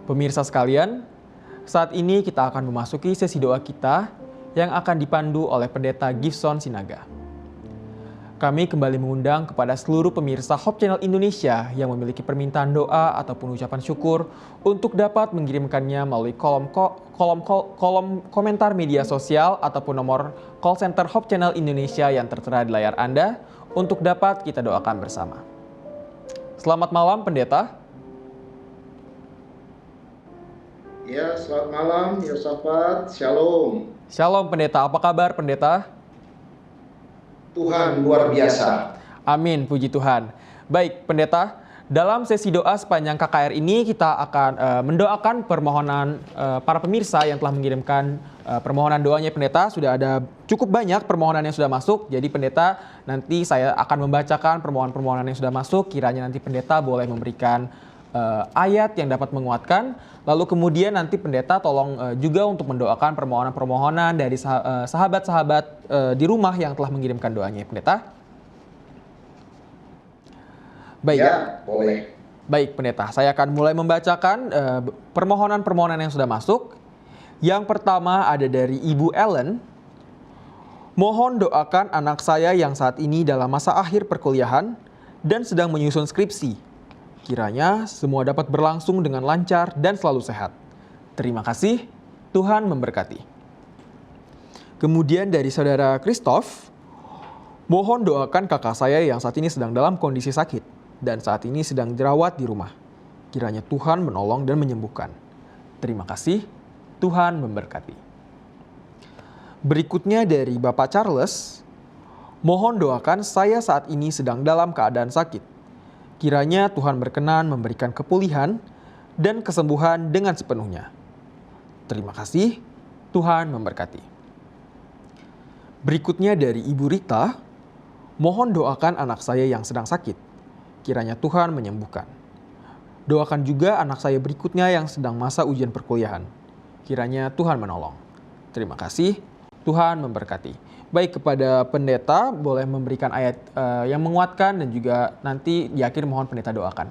Pemirsa sekalian, saat ini kita akan memasuki sesi doa kita yang akan dipandu oleh Pendeta Gifson Sinaga. Kami kembali mengundang kepada seluruh pemirsa Hope Channel Indonesia yang memiliki permintaan doa ataupun ucapan syukur untuk dapat mengirimkannya melalui kolom komentar media sosial ataupun nomor call center Hope Channel Indonesia yang tertera di layar Anda untuk dapat kita doakan bersama. Selamat malam, Pendeta. Ya, selamat malam, Yosafat. Shalom. Shalom, Pendeta. Apa kabar, Pendeta? Tuhan luar biasa. Amin, puji Tuhan. Baik, Pendeta, dalam sesi doa sepanjang KKR ini kita akan mendoakan permohonan para pemirsa yang telah mengirimkan permohonan doanya. Pendeta, sudah ada cukup banyak permohonan yang sudah masuk. Jadi Pendeta, nanti saya akan membacakan permohonan-permohonan yang sudah masuk. Kiranya nanti Pendeta boleh memberikan ayat yang dapat menguatkan. Lalu kemudian nanti Pendeta tolong juga untuk mendoakan permohonan-permohonan dari sahabat-sahabat di rumah yang telah mengirimkan doanya, Pendeta. Baik. Ya, boleh. Baik, Pendeta. Saya akan mulai membacakan permohonan-permohonan yang sudah masuk. Yang pertama ada dari Ibu Ellen. Mohon doakan anak saya yang saat ini dalam masa akhir perkuliahan dan sedang menyusun skripsi. Kiranya semua dapat berlangsung dengan lancar dan selalu sehat. Terima kasih, Tuhan memberkati. Kemudian dari Saudara Christoph, mohon doakan kakak saya yang saat ini sedang dalam kondisi sakit dan saat ini sedang dirawat di rumah. Kiranya Tuhan menolong dan menyembuhkan. Terima kasih, Tuhan memberkati. Berikutnya dari Bapak Charles, mohon doakan saya saat ini sedang dalam keadaan sakit. Kiranya Tuhan berkenan memberikan kepulihan dan kesembuhan dengan sepenuhnya. Terima kasih, Tuhan memberkati. Berikutnya dari Ibu Rita, mohon doakan anak saya yang sedang sakit. Kiranya Tuhan menyembuhkan. Doakan juga anak saya berikutnya yang sedang masa ujian perkuliahan. Kiranya Tuhan menolong. Terima kasih, Tuhan memberkati. Baik, kepada Pendeta boleh memberikan ayat yang menguatkan dan juga nanti di akhir mohon Pendeta doakan.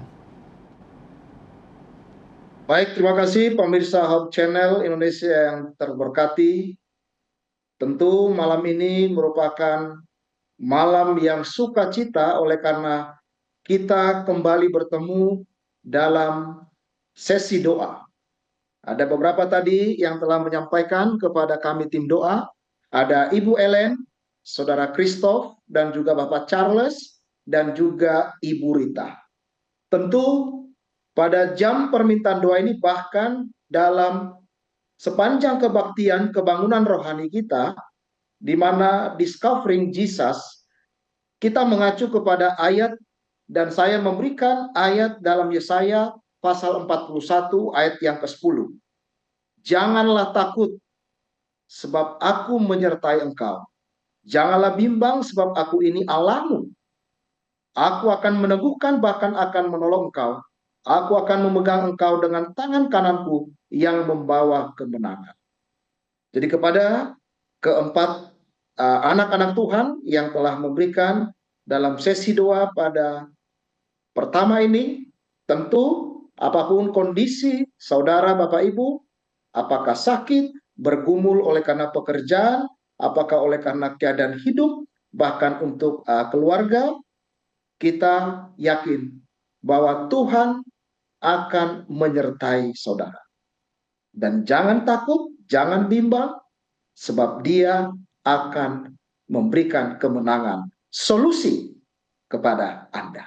Baik, terima kasih pemirsa Hope Channel Indonesia yang terberkati. Tentu malam ini merupakan malam yang sukacita oleh karena kita kembali bertemu dalam sesi doa. Ada beberapa tadi yang telah menyampaikan kepada kami tim doa. Ada Ibu Ellen, Saudara Christoph, dan juga Bapak Charles, dan juga Ibu Rita. Tentu pada jam permintaan doa ini bahkan dalam sepanjang kebaktian kebangunan rohani kita, di mana Discovering Jesus, kita mengacu kepada ayat dan saya memberikan ayat dalam Yesaya pasal 41 ayat yang ke-10. Janganlah takut, sebab aku menyertai engkau. Janganlah bimbang, sebab aku ini Allahmu. Aku akan meneguhkan, bahkan akan menolong engkau. Aku akan memegang engkau dengan tangan kananku yang membawa kemenangan. Jadi kepada keempat anak-anak Tuhan yang telah memberikan dalam sesi doa pada pertama ini, tentu apapun kondisi saudara Bapak Ibu, apakah sakit, bergumul oleh karena pekerjaan, apakah oleh karena keadaan hidup, bahkan untuk keluarga, kita yakin bahwa Tuhan akan menyertai saudara. Dan jangan takut, jangan bimbang, sebab Dia akan memberikan kemenangan, solusi kepada Anda.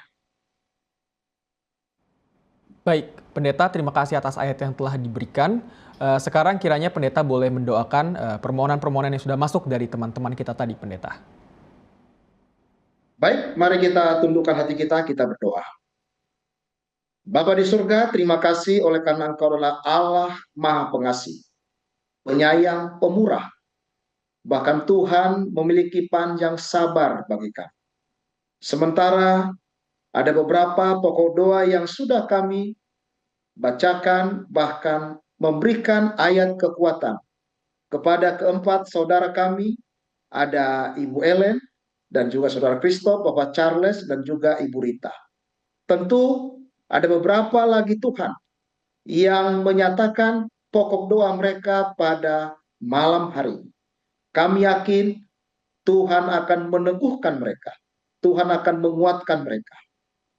Baik, Pendeta, terima kasih atas ayat yang telah diberikan. Sekarang kiranya Pendeta boleh mendoakan permohonan-permohonan yang sudah masuk dari teman-teman kita tadi, Pendeta. Baik, mari kita tundukkan hati kita berdoa. Bapa di surga, terima kasih oleh karena Engkau adalah Allah Maha Pengasih, penyayang, pemurah. Bahkan Tuhan memiliki panjang sabar bagi kami. Sementara ada beberapa pokok doa yang sudah kami bacakan, bahkan memberikan ayat kekuatan kepada keempat saudara kami, ada Ibu Ellen, dan juga Saudara Christoph, Bapak Charles, dan juga Ibu Rita. Tentu ada beberapa lagi Tuhan yang menyatakan pokok doa mereka pada malam hari. Kami yakin Tuhan akan meneguhkan mereka. Tuhan akan menguatkan mereka.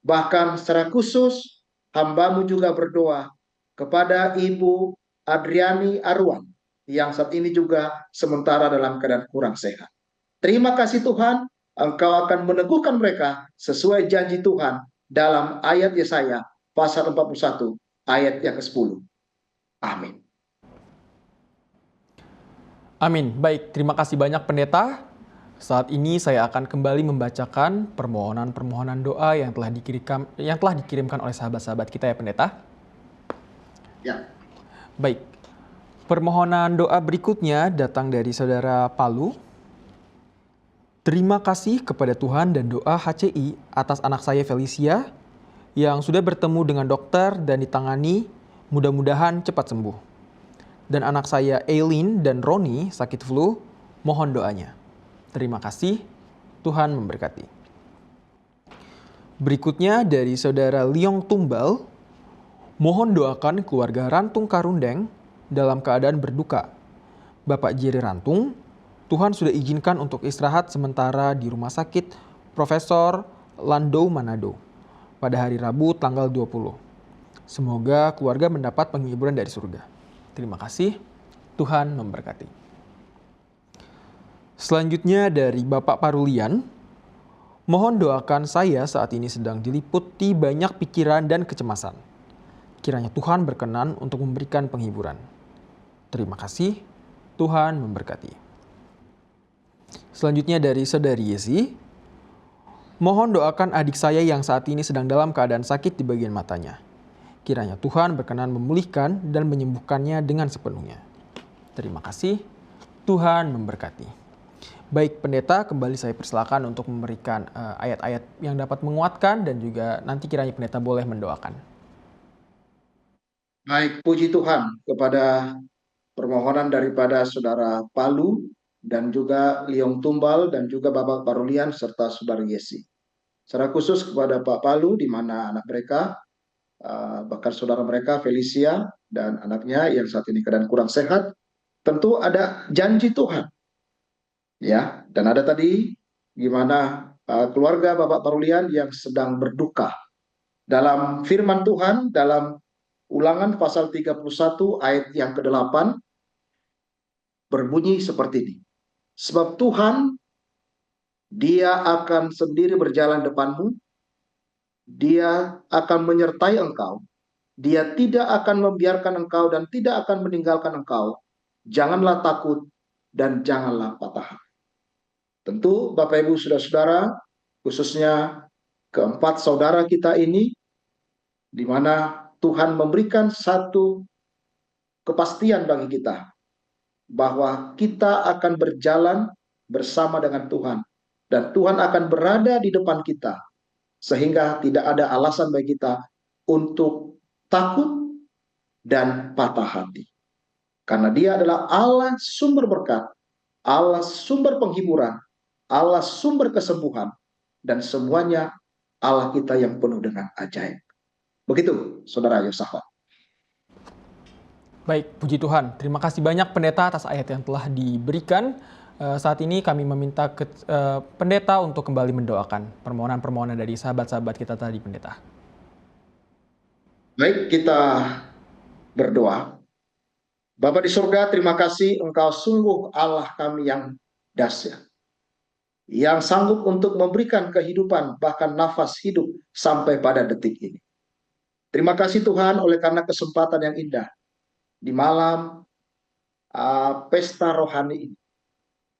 Bahkan secara khusus, hamba-Mu juga berdoa kepada Ibu Adriani Arwan, yang saat ini juga sementara dalam keadaan kurang sehat. Terima kasih Tuhan, Engkau akan meneguhkan mereka sesuai janji Tuhan dalam ayat Yesaya pasal 41 ayat yang ke-10. Amin. Amin. Baik, terima kasih banyak pendeta. Saat ini saya akan kembali membacakan permohonan-permohonan doa yang telah dikirimkan oleh sahabat-sahabat kita ya pendeta. Ya. Baik. Permohonan doa berikutnya datang dari saudara Palu. Terima kasih kepada Tuhan dan doa HCI atas anak saya Felicia yang sudah bertemu dengan dokter dan ditangani, mudah-mudahan cepat sembuh. Dan anak saya Aileen dan Roni sakit flu, mohon doanya. Terima kasih, Tuhan memberkati. Berikutnya dari saudara Liong Tumbal, mohon doakan keluarga Rantung Karundeng dalam keadaan berduka. Bapak Jerry Rantung, Tuhan sudah izinkan untuk istirahat sementara di Rumah Sakit Profesor Landau Manado pada hari Rabu tanggal 20. Semoga keluarga mendapat penghiburan dari surga. Terima kasih, Tuhan memberkati. Selanjutnya dari Bapak Parulian, mohon doakan saya saat ini sedang diliputi banyak pikiran dan kecemasan. Kiranya Tuhan berkenan untuk memberikan penghiburan. Terima kasih, Tuhan memberkati. Selanjutnya dari saudari Yesi, mohon doakan adik saya yang saat ini sedang dalam keadaan sakit di bagian matanya. Kiranya Tuhan berkenan memulihkan dan menyembuhkannya dengan sepenuhnya. Terima kasih, Tuhan memberkati. Baik pendeta, kembali saya persilakan untuk memberikan ayat-ayat yang dapat menguatkan dan juga nanti kiranya pendeta boleh mendoakan. Baik, puji Tuhan kepada permohonan daripada saudara Palu dan juga Liong Tumbal dan juga Bapak Parulian serta saudara Yesi. Secara khusus kepada Pak Palu di mana anak mereka bahkan saudara mereka Felicia dan anaknya yang saat ini keadaan kurang sehat, tentu ada janji Tuhan, ya. Dan ada tadi gimana keluarga Bapak Parulian yang sedang berduka. Dalam firman Tuhan dalam Ulangan pasal 31 ayat yang ke-8 berbunyi seperti ini. Sebab Tuhan, Dia akan sendiri berjalan depanmu, Dia akan menyertai engkau, Dia tidak akan membiarkan engkau dan tidak akan meninggalkan engkau. Janganlah takut dan janganlah patah hati. Tentu Bapak Ibu Saudara-saudara, khususnya keempat saudara kita ini, di mana Tuhan memberikan satu kepastian bagi kita, bahwa kita akan berjalan bersama dengan Tuhan. Dan Tuhan akan berada di depan kita, sehingga tidak ada alasan bagi kita untuk takut dan patah hati. Karena Dia adalah Allah sumber berkat, Allah sumber penghiburan, Allah sumber kesembuhan, dan semuanya Allah kita yang penuh dengan ajaib. Begitu, Saudara Yosafat. Baik, puji Tuhan. Terima kasih banyak pendeta atas ayat yang telah diberikan. Saat ini kami meminta pendeta untuk kembali mendoakan permohonan-permohonan dari sahabat-sahabat kita tadi, pendeta. Baik, kita berdoa. Bapa di surga, terima kasih Engkau sungguh Allah kami yang dahsyat, yang sanggup untuk memberikan kehidupan bahkan nafas hidup sampai pada detik ini. Terima kasih Tuhan oleh karena kesempatan yang indah di malam pesta rohani ini,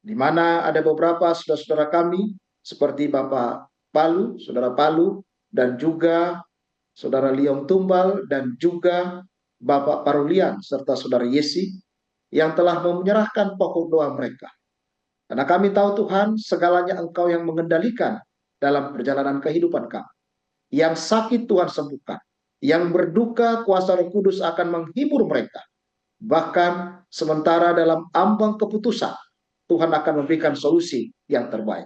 di mana ada beberapa saudara-saudara kami seperti Bapak Palu, Saudara Palu, dan juga Saudara Liong Tumbal, dan juga Bapak Parulian, serta Saudara Yesi, yang telah menyerahkan pokok doa mereka. Karena kami tahu Tuhan, segalanya Engkau yang mengendalikan dalam perjalanan kehidupan kami. Yang sakit Tuhan sembuhkan, yang berduka kuasa Roh Kudus akan menghibur mereka. Bahkan sementara dalam ambang keputusan, Tuhan akan memberikan solusi yang terbaik.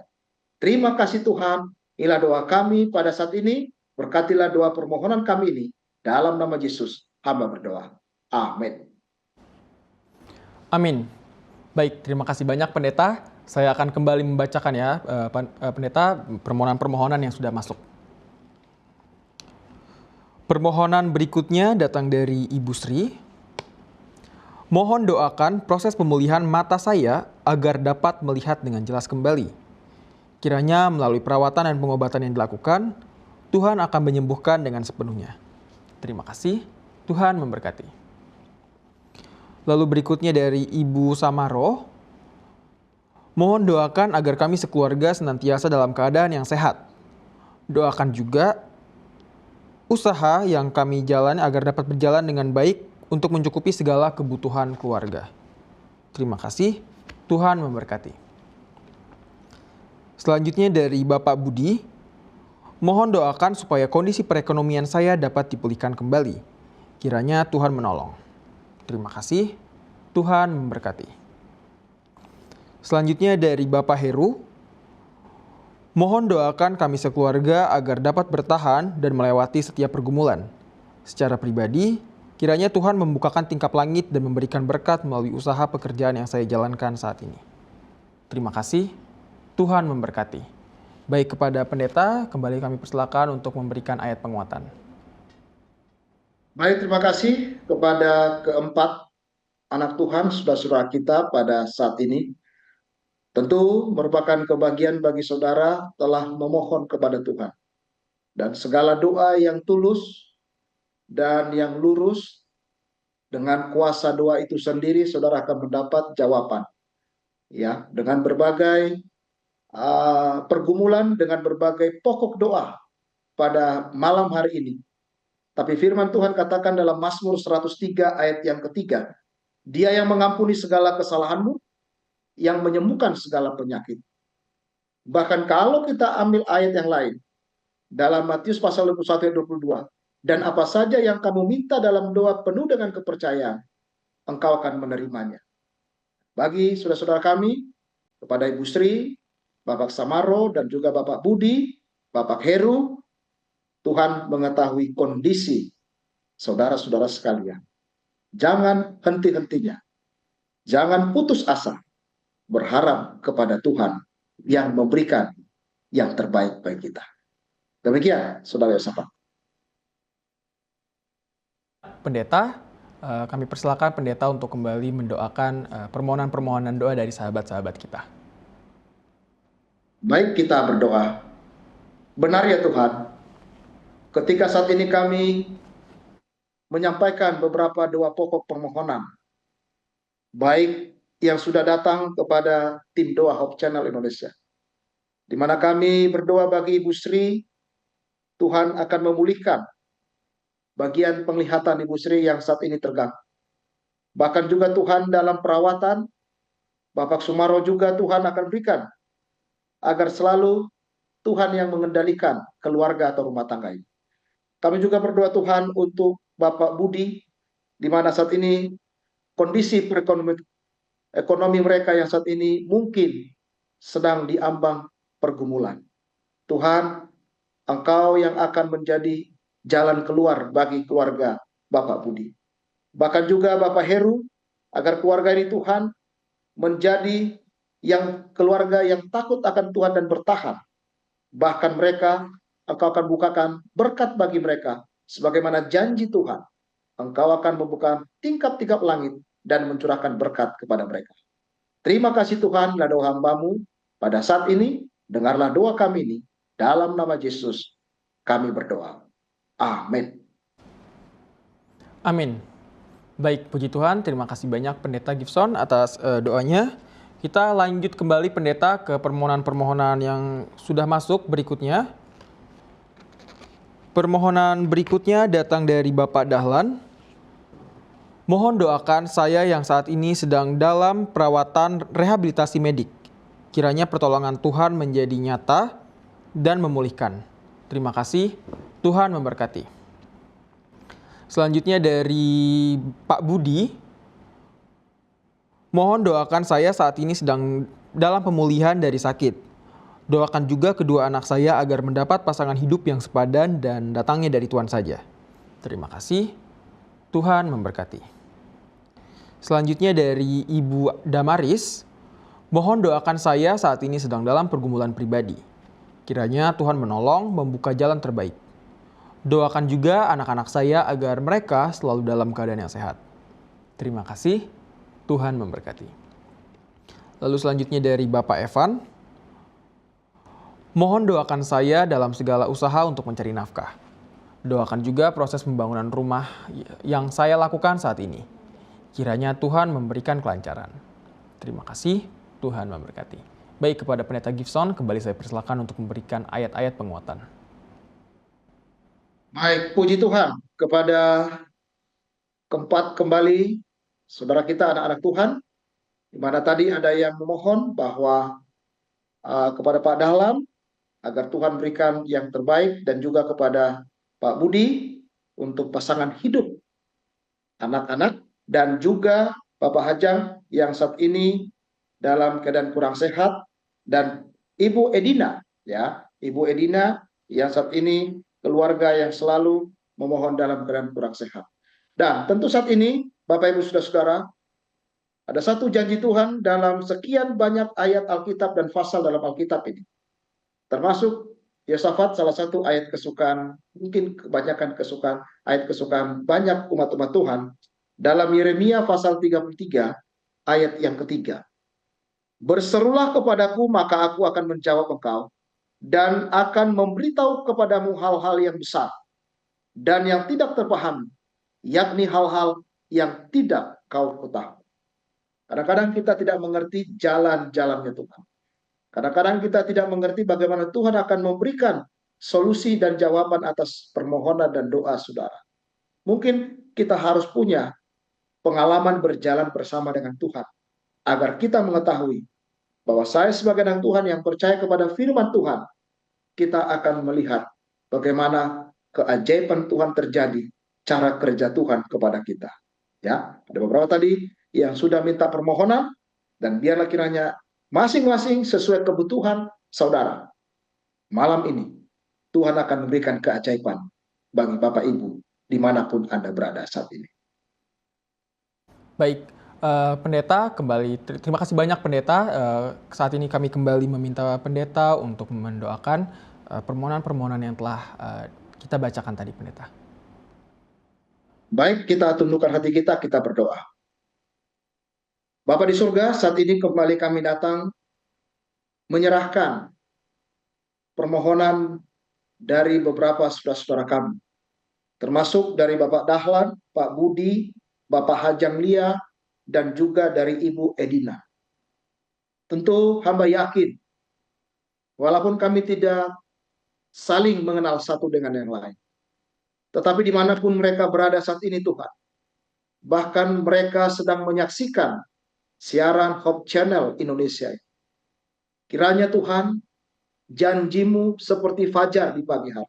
Terima kasih Tuhan, inilah doa kami pada saat ini, berkatilah doa permohonan kami ini, dalam nama Yesus. hamba berdoa. Amin. Amin. Baik, terima kasih banyak Pendeta. Saya akan kembali membacakan ya, Pendeta, permohonan-permohonan yang sudah masuk. Permohonan berikutnya datang dari Ibu Sri. Mohon doakan proses pemulihan mata saya agar dapat melihat dengan jelas kembali. Kiranya melalui perawatan dan pengobatan yang dilakukan, Tuhan akan menyembuhkan dengan sepenuhnya. Terima kasih, Tuhan memberkati. Lalu berikutnya dari Ibu Samaro. Mohon doakan agar kami sekeluarga senantiasa dalam keadaan yang sehat. Doakan juga usaha yang kami jalani agar dapat berjalan dengan baik untuk mencukupi segala kebutuhan keluarga. Terima kasih, Tuhan memberkati. Selanjutnya dari Bapak Budi, mohon doakan supaya kondisi perekonomian saya dapat dipulihkan kembali. Kiranya Tuhan menolong. Terima kasih, Tuhan memberkati. Selanjutnya dari Bapak Heru, mohon doakan kami sekeluarga agar dapat bertahan dan melewati setiap pergumulan. Secara pribadi, kiranya Tuhan membukakan tingkap langit dan memberikan berkat melalui usaha pekerjaan yang saya jalankan saat ini. Terima kasih, Tuhan memberkati. Baik, kepada Pendeta, kembali kami persilakan untuk memberikan ayat penguatan. Baik, terima kasih kepada keempat anak Tuhan, saudara-saudara kita pada saat ini. Tentu merupakan kebahagiaan bagi saudara telah memohon kepada Tuhan. Dan segala doa yang tulus dan yang lurus, dengan kuasa doa itu sendiri saudara akan mendapat jawaban. Ya, dengan berbagai pergumulan, dengan berbagai pokok doa pada malam hari ini. Tapi firman Tuhan katakan dalam Mazmur 103 ayat yang ketiga, Dia yang mengampuni segala kesalahanmu, yang menyembuhkan segala penyakit. Bahkan kalau kita ambil ayat yang lain, dalam Matius pasal 21 ayat 22, dan apa saja yang kamu minta dalam doa penuh dengan kepercayaan, engkau akan menerimanya. Bagi saudara-saudara kami, kepada Ibu Sri, Bapak Samaro, dan juga Bapak Budi, Bapak Heru, Tuhan mengetahui kondisi saudara-saudara sekalian. Jangan henti-hentinya. Jangan putus asa. Berharap kepada Tuhan yang memberikan yang terbaik bagi kita. Demikian, Saudara Yosafat. Pendeta, kami persilakan Pendeta untuk kembali mendoakan permohonan-permohonan doa dari sahabat-sahabat kita. Baik, kita berdoa. Benar ya Tuhan, ketika saat ini kami menyampaikan beberapa doa pokok permohonan, baik yang sudah datang kepada tim doa Hope Channel Indonesia, di mana kami berdoa bagi Ibu Sri, Tuhan akan memulihkan bagian penglihatan Ibu Sri yang saat ini terganggu. Bahkan juga Tuhan dalam perawatan, Bapak Sumaro juga Tuhan akan berikan, agar selalu Tuhan yang mengendalikan keluarga atau rumah tangga ini. Kami juga berdoa Tuhan untuk Bapak Budi, di mana saat ini kondisi ekonomi mereka yang saat ini mungkin sedang diambang pergumulan. Tuhan, Engkau yang akan menjadi jalan keluar bagi keluarga Bapak Budi. Bahkan juga Bapak Heru, agar keluarga ini Tuhan menjadi keluarga yang takut akan Tuhan dan bertahan. Bahkan mereka, Engkau akan bukakan berkat bagi mereka, sebagaimana janji Tuhan. Engkau akan membuka tingkap-tingkap langit dan mencurahkan berkat kepada mereka. Terima kasih Tuhan, doa hamba-Mu pada saat ini. Dengarlah doa kami ini. Dalam nama Yesus kami berdoa. Amin. Amin. Baik, puji Tuhan. Terima kasih banyak Pendeta Gibson atas doanya. Kita lanjut kembali Pendeta ke permohonan-permohonan yang sudah masuk berikutnya. Permohonan berikutnya datang dari Bapak Dahlan. Mohon doakan saya yang saat ini sedang dalam perawatan rehabilitasi medik. Kiranya pertolongan Tuhan menjadi nyata dan memulihkan. Terima kasih, Tuhan memberkati. Selanjutnya dari Pak Budi. Mohon doakan saya saat ini sedang dalam pemulihan dari sakit. Doakan juga kedua anak saya agar mendapat pasangan hidup yang sepadan dan datangnya dari Tuhan saja. Terima kasih. Tuhan memberkati. Selanjutnya dari Ibu Damaris, mohon doakan saya saat ini sedang dalam pergumulan pribadi. Kiranya Tuhan menolong membuka jalan terbaik. Doakan juga anak-anak saya agar mereka selalu dalam keadaan yang sehat. Terima kasih, Tuhan memberkati. Lalu selanjutnya dari Bapak Evan, mohon doakan saya dalam segala usaha untuk mencari nafkah. Doakan juga proses pembangunan rumah yang saya lakukan saat ini. Kiranya Tuhan memberikan kelancaran. Terima kasih, Tuhan memberkati. Baik, kepada Pendeta Gibson, kembali saya persilakan untuk memberikan ayat-ayat penguatan. Baik, puji Tuhan kepada keempat kembali saudara kita anak-anak Tuhan, di mana tadi ada yang memohon bahwa kepada Pak Dahlan agar Tuhan berikan yang terbaik, dan juga kepada Pak Budi untuk pasangan hidup anak-anak, dan juga Bapak Hajang yang saat ini dalam keadaan kurang sehat, dan Ibu Edina, ya, Ibu Edina yang saat ini keluarga yang selalu memohon dalam keadaan kurang sehat. Dan tentu saat ini Bapak Ibu saudara-saudara, ada satu janji Tuhan dalam sekian banyak ayat Alkitab dan pasal dalam Alkitab ini. Termasuk Yosafat, salah satu ayat kesukaan, mungkin kebanyakan kesukaan, ayat kesukaan banyak umat-umat Tuhan. Dalam Yeremia pasal 33 ayat yang ketiga. Berserulah kepadaku, maka aku akan menjawab engkau, dan akan memberitahu kepadamu hal-hal yang besar dan yang tidak terpahami, yakni hal-hal yang tidak kau ketahui. Kadang-kadang kita tidak mengerti jalan-jalannya Tuhan. Kadang-kadang kita tidak mengerti bagaimana Tuhan akan memberikan solusi dan jawaban atas permohonan dan doa saudara. Mungkin kita harus punya pengalaman berjalan bersama dengan Tuhan, agar kita mengetahui bahwa saya sebagai anak Tuhan yang percaya kepada firman Tuhan, kita akan melihat bagaimana keajaiban Tuhan terjadi, cara kerja Tuhan kepada kita. Ya, ada beberapa tadi yang sudah minta permohonan, dan biarlah kiranya masing-masing sesuai kebutuhan saudara. Malam ini Tuhan akan memberikan keajaiban bagi Bapak Ibu dimanapun Anda berada saat ini. Baik, Pendeta, kembali terima kasih banyak Pendeta. Saat ini kami kembali meminta Pendeta untuk mendoakan permohonan-permohonan yang telah kita bacakan tadi, Pendeta. Baik, kita tundukkan hati kita berdoa. Bapa di surga, saat ini kembali kami datang menyerahkan permohonan dari beberapa saudara-saudara kami, termasuk dari Bapak Dahlan, Pak Budi, Bapak Hajang Lia, dan juga dari Ibu Edina. Tentu hamba yakin, walaupun kami tidak saling mengenal satu dengan yang lain, tetapi dimanapun mereka berada saat ini Tuhan, bahkan mereka sedang menyaksikan siaran Hope Channel Indonesia. Kiranya Tuhan, janjimu seperti fajar di pagi hari.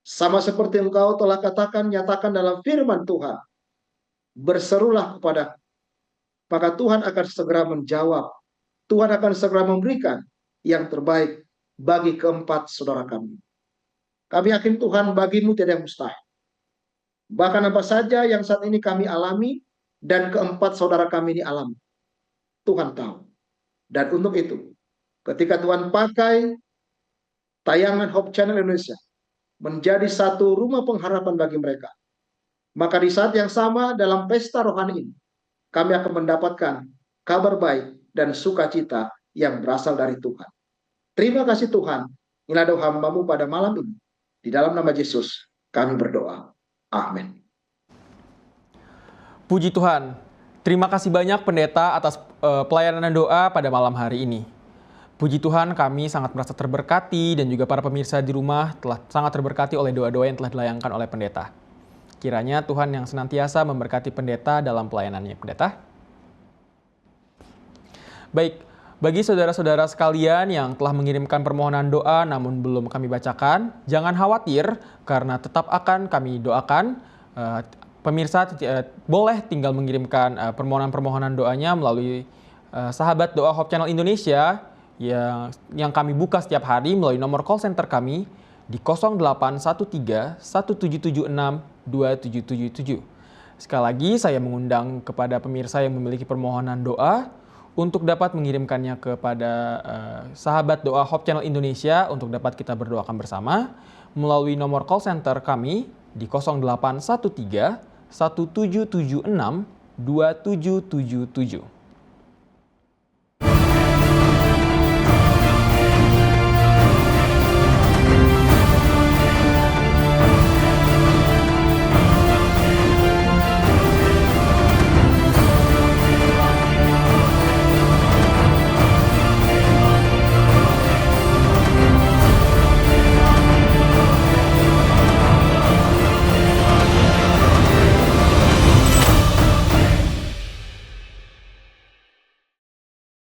Sama seperti Engkau telah katakan, nyatakan dalam firman Tuhan, berserulah kepada, maka Tuhan akan segera menjawab. Tuhan akan segera memberikan yang terbaik bagi keempat saudara kami. Kami yakin Tuhan, bagimu tidak yang mustahil. Bahkan apa saja yang saat ini kami alami dan keempat saudara kami ini alami, Tuhan tahu. Dan untuk itu, ketika Tuhan pakai tayangan Hope Channel Indonesia menjadi satu rumah pengharapan bagi mereka, maka di saat yang sama dalam pesta rohani ini, kami akan mendapatkan kabar baik dan sukacita yang berasal dari Tuhan. Terima kasih Tuhan. Inilah doa hamba-Mu pada malam ini. Di dalam nama Yesus kami berdoa. Amin. Puji Tuhan. Terima kasih banyak Pendeta atas pelayanan dan doa pada malam hari ini. Puji Tuhan, kami sangat merasa terberkati dan juga para pemirsa di rumah telah sangat terberkati oleh doa-doa yang telah dilayangkan oleh Pendeta. Kiranya Tuhan yang senantiasa memberkati Pendeta dalam pelayanannya, Pendeta. Baik, bagi saudara-saudara sekalian yang telah mengirimkan permohonan doa namun belum kami bacakan, jangan khawatir karena tetap akan kami doakan. Pemirsa boleh tinggal mengirimkan permohonan-permohonan doanya melalui sahabat doa Hope Channel Indonesia yang kami buka setiap hari melalui nomor call center kami di 0813 1776 2777. Sekali lagi saya mengundang kepada pemirsa yang memiliki permohonan doa untuk dapat mengirimkannya kepada sahabat doa Hope Channel Indonesia untuk dapat kita berdoakan bersama melalui nomor call center kami di 0813 1776 2777.